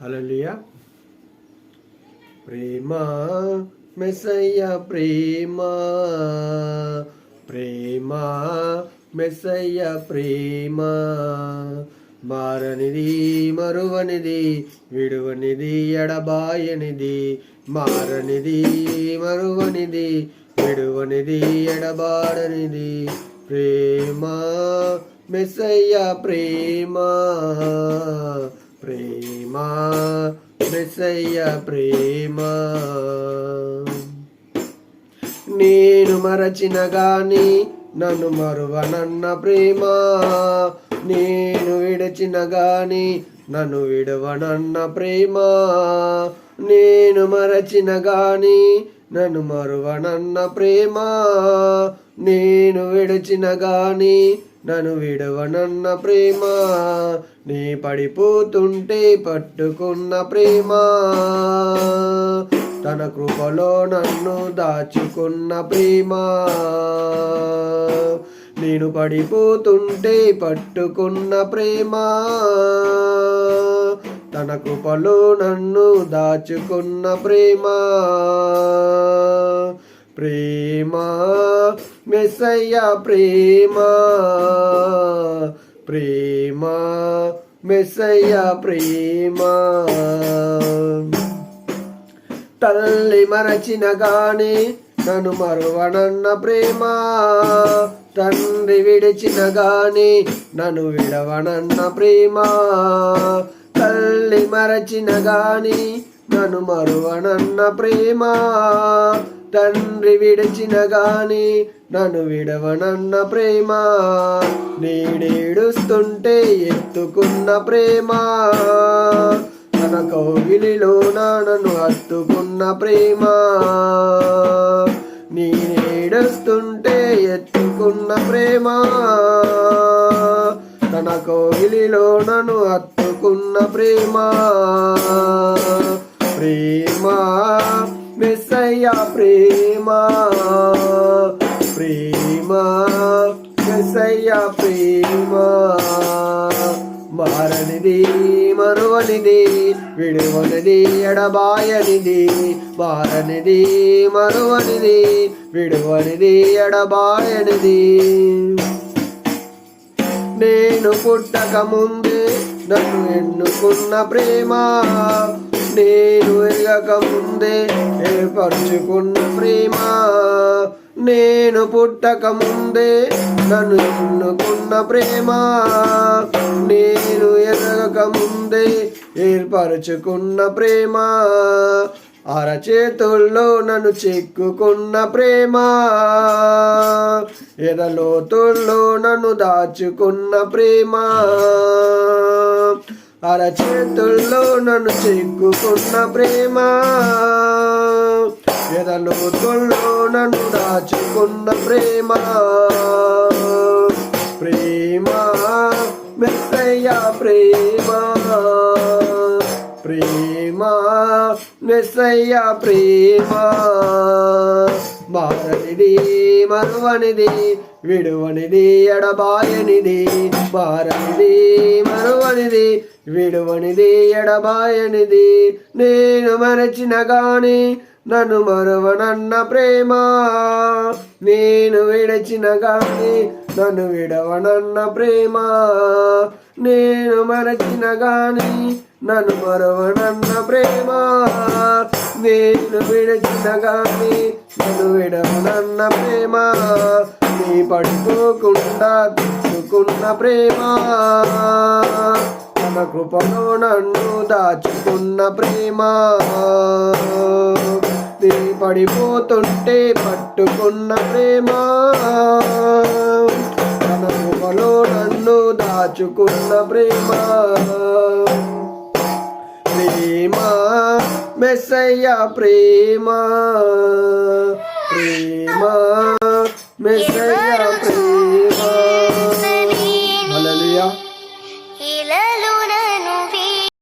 హల్లెలూయా. ప్రేమ మెస్సయ్య ప్రేమ, ప్రేమ మెస్సయ్య ప్రేమ, మారనిది మరువనిది విడువనిది ఎడబాయనిది, మారనిది మరువనిది విడువనిది ఎడబాడనిది, ప్రేమ మెస్సయ్య ప్రేమ, ప్రేమ మెస్సయ్య ప్రేమ. నేను మరచిన గాని నన్ను మరువనన్న ప్రేమ, నేను విడచిన గాని నన్ను విడవనన్న ప్రేమ, నేను మరచిన గాని నన్ను మరువనన్న ప్రేమ, నేను విడచిన గాని నన్ను విడవనన్న ప్రేమ, నీ పడిపోతుంటే పట్టుకున్న ప్రేమ, తన కృపలో నన్ను దాచుకున్న ప్రేమ, నేను పడిపోతుంటే పట్టుకున్న ప్రేమ, తన కృపలో నన్ను దాచుకున్న ప్రేమ, ప్రేమ మెస్సయ్య ప్రేమ, ప్రేమ మెస్సయ్య ప్రేమ. తల్లి మరచిన గాని నన్ను మరువనన్న ప్రేమ, తండ్రి విడిచిన గాని నన్ను విడవనన్న ప్రేమ, తల్లి మరచిన గాని నన్ను మరువనన్న ప్రేమ, తండ్రి విడిచిన గాని నన్ను విడవనన్న ప్రేమ, నీడేడుస్తుంటే ఎత్తుకున్న ప్రేమ, తన కౌగిలిలో నన్ను హత్తుకున్న ప్రేమ, నేనేడుస్తుంటే ఎత్తుకున్న ప్రేమ, తన కౌగిలిలో నన్ను హత్తుకున్న ప్రేమ, ప్రేమ మెస్సయ్య ప్రేమ, ప్రేమ మెస్సయ్య ప్రేమ, మారనిది మరువనిది విడువనిది ఎడబాయనిది, మారనిది మరువనిది విడువనిది ఎడబాయనిది, నేను పుట్టక ముందే నన్ను ఎన్నుకున్న ప్రేమ, నేను ఎరగక ముందే ఏర్పరచుకున్న ప్రేమ, నేను పుట్టక ముందే నన్ను ఎన్నుకున్న ప్రేమ, నేను ఎరగక ముందే ఏర్పరచుకున్న ప్రేమ, అరచేతుల్లో నన్ను చెక్కుకున్న ప్రేమ, ఎదలోతుల్లో నన్ను దాచుకున్న ప్రేమ, అరచేతుల్లో నన్ను చెక్కుకున్న ప్రేమ, ఎదలోతుల్లో నన్ను దాచుకున్న ప్రేమ, ప్రేమ మెస్సయ్య ప్రేమ, ప్రేమ మెస్సయ్య ప్రేమ, మారనిది మరువనిది విడువనిది ఎడబాయనిది, మారనిది మరువనిది విడువనిది ఎడబాయనిది, నేను మరచిన గాని నన్ను మరువనన్న ప్రేమ, నేను విడచిన గాని నన్ను విడవనన్న ప్రేమ, నేను మరచిన గాని నన్ను మరువనన్న ప్రేమ, నేను విడచిన గాని నన్ను విడవనన్న ప్రేమ, నీ పడిపోకుండా తీసుకున్న ప్రేమ, తన కృపలో నన్ను దాచుకున్న ప్రేమ, నీ పడిపోతుంటే పట్టుకున్న ప్రేమ, తన కృపలో నన్ను దాచుకున్న ప్రేమ, ప్రేమ మెస్సయ్య ప్రేమ, ప్రేమ మెస్సయ్య ప్రేమ.